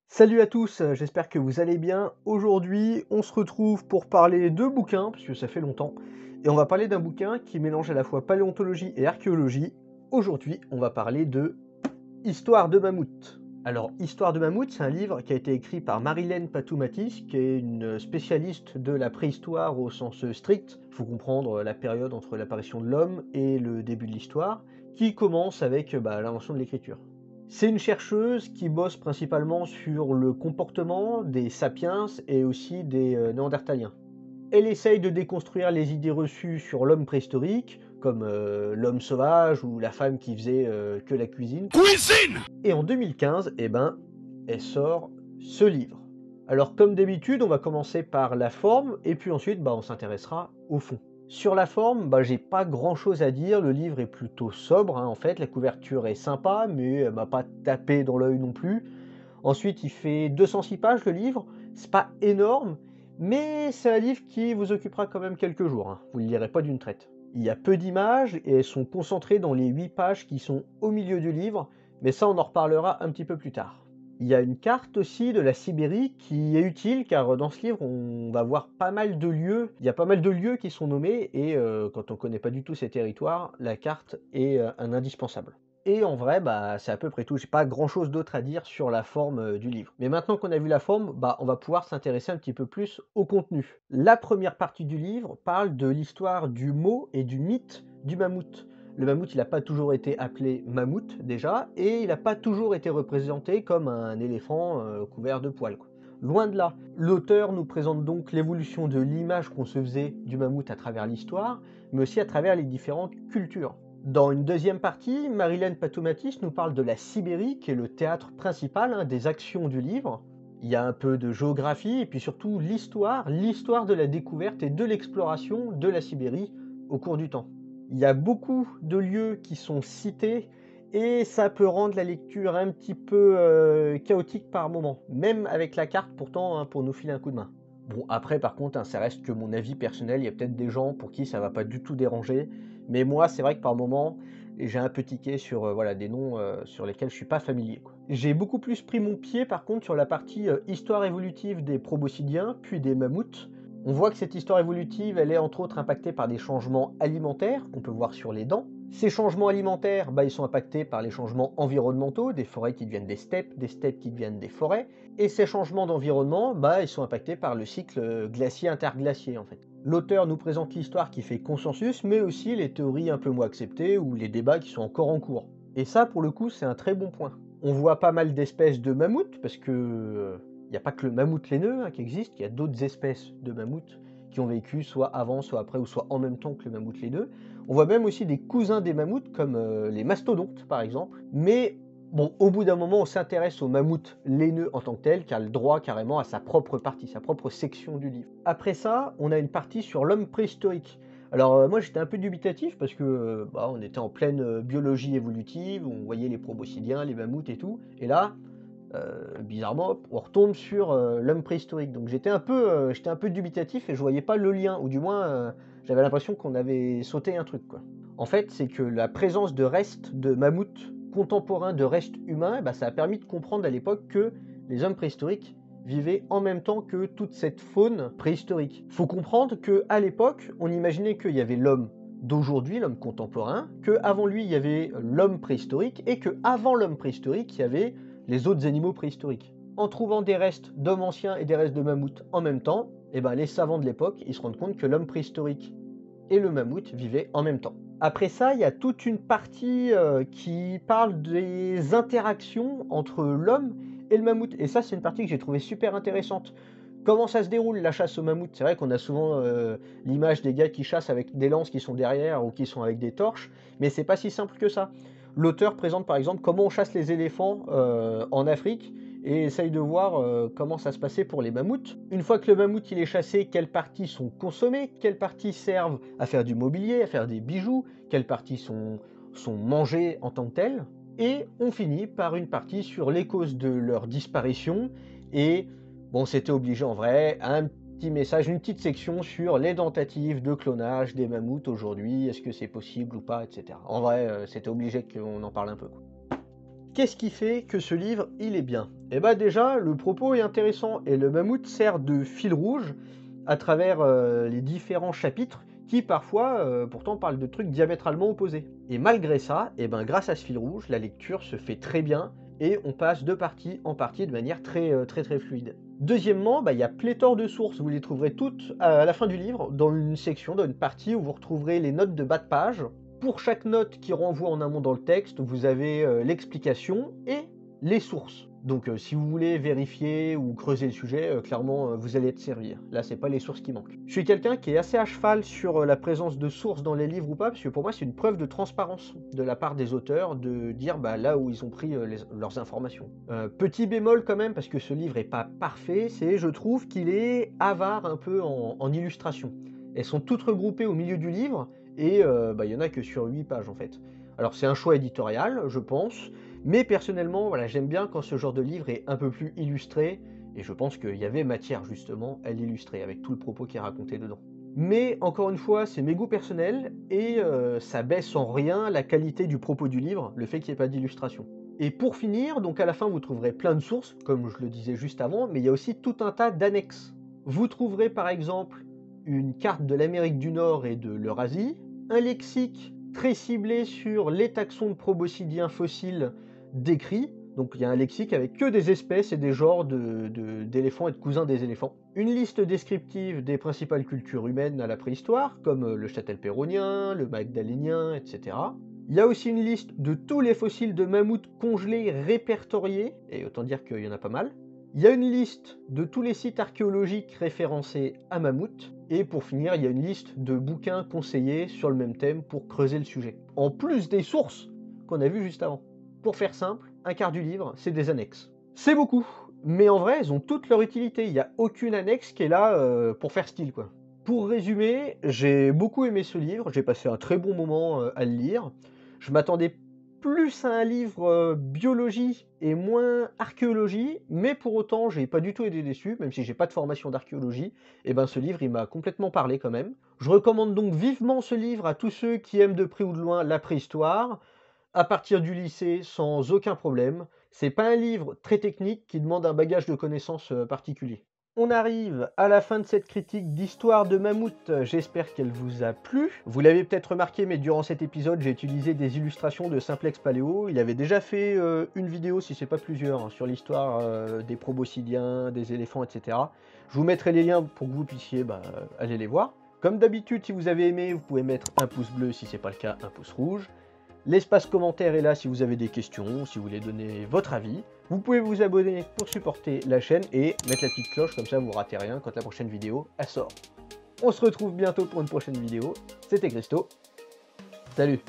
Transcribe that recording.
Salut à tous, j'espère que vous allez bien. Aujourd'hui, on se retrouve pour parler de bouquins, parce que ça fait longtemps, et on va parler d'un bouquin qui mélange à la fois paléontologie et archéologie. Aujourd'hui, on va parler de Histoire de mammouth. Alors, Histoire de mammouth, c'est un livre qui a été écrit par Marilène Patoumati, qui est une spécialiste de la préhistoire au sens strict. Il faut comprendre la période entre l'apparition de l'homme et le début de l'histoire, qui commence avec l'invention de l'écriture. C'est une chercheuse qui bosse principalement sur le comportement des sapiens et aussi des néandertaliens. Elle essaye de déconstruire les idées reçues sur l'homme préhistorique, comme l'homme sauvage ou la femme qui faisait que la cuisine. Cuisine. Et en 2015, elle sort ce livre. Alors comme d'habitude, on va commencer par la forme, et puis ensuite on s'intéressera au fond. Sur la forme, j'ai pas grand chose à dire, le livre est plutôt sobre, en fait, la couverture est sympa, mais elle m'a pas tapé dans l'œil non plus. Ensuite, il fait 206 pages le livre, c'est pas énorme, mais c'est un livre qui vous occupera quand même quelques jours, vous ne le lirez pas d'une traite. Il y a peu d'images et elles sont concentrées dans les 8 pages qui sont au milieu du livre, mais ça on en reparlera un petit peu plus tard. Il y a une carte aussi de la Sibérie qui est utile car dans ce livre on va voir pas mal de lieux, il y a pas mal de lieux qui sont nommés et quand on connaît pas du tout ces territoires, la carte est un indispensable. Et en vrai, c'est à peu près tout. J'ai pas grand-chose d'autre à dire sur la forme du livre. Mais maintenant qu'on a vu la forme, on va pouvoir s'intéresser un petit peu plus au contenu. La première partie du livre parle de l'histoire du mot et du mythe du mammouth. Le mammouth, il n'a pas toujours été appelé mammouth déjà, et il n'a pas toujours été représenté comme un éléphant couvert de poils, quoi. Loin de là, l'auteur nous présente donc l'évolution de l'image qu'on se faisait du mammouth à travers l'histoire, mais aussi à travers les différentes cultures. Dans une deuxième partie, Marilène Patomatis nous parle de la Sibérie, qui est le théâtre principal des actions du livre. Il y a un peu de géographie et puis surtout l'histoire de la découverte et de l'exploration de la Sibérie au cours du temps. Il y a beaucoup de lieux qui sont cités et ça peut rendre la lecture un petit peu chaotique par moment, même avec la carte pourtant pour nous filer un coup de main. Bon, après par contre, ça reste que mon avis personnel, il y a peut-être des gens pour qui ça va pas du tout déranger, mais moi c'est vrai que par moment, j'ai un peu tiqué sur des noms sur lesquels je suis pas familier, quoi. J'ai beaucoup plus pris mon pied par contre sur la partie histoire évolutive des proboscidiens, puis des mammouths. On voit que cette histoire évolutive, elle est entre autres impactée par des changements alimentaires qu'on peut voir sur les dents. Ces changements alimentaires, ils sont impactés par les changements environnementaux, des forêts qui deviennent des steppes qui deviennent des forêts. Et ces changements d'environnement, ils sont impactés par le cycle glacier-interglacier en fait. L'auteur nous présente l'histoire qui fait consensus, mais aussi les théories un peu moins acceptées ou les débats qui sont encore en cours. Et ça, pour le coup, c'est un très bon point. On voit pas mal d'espèces de mammouths, parce que il n'y a pas que le mammouth laineux qui existe, il y a d'autres espèces de mammouths qui ont vécu soit avant, soit après, ou soit en même temps que le mammouth laineux. On voit même aussi des cousins des mammouths, comme les mastodontes par exemple. Mais bon, au bout d'un moment, on s'intéresse au mammouth laineux en tant que tel, qui a le droit carrément à sa propre partie, sa propre section du livre. Après ça, on a une partie sur l'homme préhistorique. Alors moi j'étais un peu dubitatif parce que on était en pleine biologie évolutive, on voyait les proboscidiens, les mammouths et tout, et là, bizarrement, on retombe sur l'homme préhistorique. Donc j'étais un peu dubitatif et je voyais pas le lien, ou du moins j'avais l'impression qu'on avait sauté un truc, quoi. En fait, c'est que la présence de restes de mammouths contemporains, de restes humains, ça a permis de comprendre à l'époque que les hommes préhistoriques vivaient en même temps que toute cette faune préhistorique. Faut comprendre que à l'époque, on imaginait qu'il y avait l'homme d'aujourd'hui, l'homme contemporain, que avant lui il y avait l'homme préhistorique et que avant l'homme préhistorique il y avait les autres animaux préhistoriques. En trouvant des restes d'hommes anciens et des restes de mammouths en même temps, les savants de l'époque ils se rendent compte que l'homme préhistorique et le mammouth vivaient en même temps. Après ça, il y a toute une partie qui parle des interactions entre l'homme et le mammouth. Et ça, c'est une partie que j'ai trouvée super intéressante. Comment ça se déroule la chasse au mammouth? C'est vrai qu'on a souvent l'image des gars qui chassent avec des lances qui sont derrière ou qui sont avec des torches, mais c'est pas si simple que ça. L'auteur présente par exemple comment on chasse les éléphants en Afrique et essaye de voir comment ça se passait pour les mammouths. Une fois que le mammouth il est chassé, quelles parties sont consommées, quelles parties servent à faire du mobilier, à faire des bijoux, quelles parties sont mangées en tant que telles. Et on finit par une partie sur les causes de leur disparition et bon, c'était obligé en vrai, un petit message, une petite section sur les tentatives de clonage des mammouths aujourd'hui, est-ce que c'est possible ou pas, etc. En vrai, c'était obligé qu'on en parle un peu, quoi. qu'est-ce qui fait que ce livre, il est bien? Eh ben déjà, le propos est intéressant et le mammouth sert de fil rouge à travers les différents chapitres qui parfois pourtant parlent de trucs diamétralement opposés. Et malgré ça, eh ben, grâce à ce fil rouge, la lecture se fait très bien et on passe de partie en partie de manière très fluide. Deuxièmement, il y a pléthore de sources, vous les trouverez toutes à la fin du livre, dans une section, dans une partie où vous retrouverez les notes de bas de page. Pour chaque note qui renvoie en amont dans le texte, vous avez l'explication et les sources. Donc si vous voulez vérifier ou creuser le sujet, clairement vous allez être servi. Là, c'est pas les sources qui manquent. Je suis quelqu'un qui est assez à cheval sur la présence de sources dans les livres ou pas, parce que pour moi c'est une preuve de transparence de la part des auteurs de dire là où ils ont pris leurs informations. Petit bémol quand même, parce que ce livre est pas parfait, c'est je trouve qu'il est avare un peu en illustrations. Elles sont toutes regroupées au milieu du livre, et il y en a que sur 8 pages en fait. Alors c'est un choix éditorial, je pense, mais personnellement, voilà, j'aime bien quand ce genre de livre est un peu plus illustré, et je pense qu'il y avait matière justement à l'illustrer, avec tout le propos qui est raconté dedans. Mais encore une fois, c'est mes goûts personnels, et ça baisse en rien la qualité du propos du livre, le fait qu'il n'y ait pas d'illustration. Et pour finir, donc à la fin vous trouverez plein de sources, comme je le disais juste avant, mais il y a aussi tout un tas d'annexes. Vous trouverez par exemple une carte de l'Amérique du Nord et de l'Eurasie, un lexique très ciblé sur les taxons de proboscidiens fossiles décrits, donc il y a un lexique avec que des espèces et des genres d'éléphants et de cousins des éléphants. Une liste descriptive des principales cultures humaines à la préhistoire, comme le châtel-péronnien, le magdalénien, etc. Il y a aussi une liste de tous les fossiles de mammouths congelés répertoriés, et autant dire qu'il y en a pas mal. Il y a une liste de tous les sites archéologiques référencés à mammouth, et pour finir, il y a une liste de bouquins conseillés sur le même thème pour creuser le sujet. En plus des sources qu'on a vues juste avant. Pour faire simple, un quart du livre, c'est des annexes. C'est beaucoup, mais en vrai, elles ont toute leur utilité. Il n'y a aucune annexe qui est là pour faire style, quoi. Pour résumer, j'ai beaucoup aimé ce livre, j'ai passé un très bon moment à le lire. Je m'attendais plus à un livre biologie et moins archéologie, mais pour autant, j'ai pas du tout été déçu, même si j'ai pas de formation d'archéologie, et ben ce livre, il m'a complètement parlé quand même. Je recommande donc vivement ce livre à tous ceux qui aiment de près ou de loin la préhistoire, à partir du lycée sans aucun problème. C'est pas un livre très technique qui demande un bagage de connaissances particulier. On arrive à la fin de cette critique d'Histoire de Mammouth, j'espère qu'elle vous a plu. Vous l'avez peut-être remarqué, mais durant cet épisode, j'ai utilisé des illustrations de Simplex Paléo. Il avait déjà fait une vidéo, si c'est pas plusieurs, hein, sur l'histoire des proboscidiens, des éléphants, etc. Je vous mettrai les liens pour que vous puissiez aller les voir. Comme d'habitude, si vous avez aimé, vous pouvez mettre un pouce bleu, si c'est pas le cas, un pouce rouge. L'espace commentaire est là si vous avez des questions, si vous voulez donner votre avis. Vous pouvez vous abonner pour supporter la chaîne et mettre la petite cloche, comme ça vous ratez rien quand la prochaine vidéo elle sort. On se retrouve bientôt pour une prochaine vidéo. C'était Christo. Salut!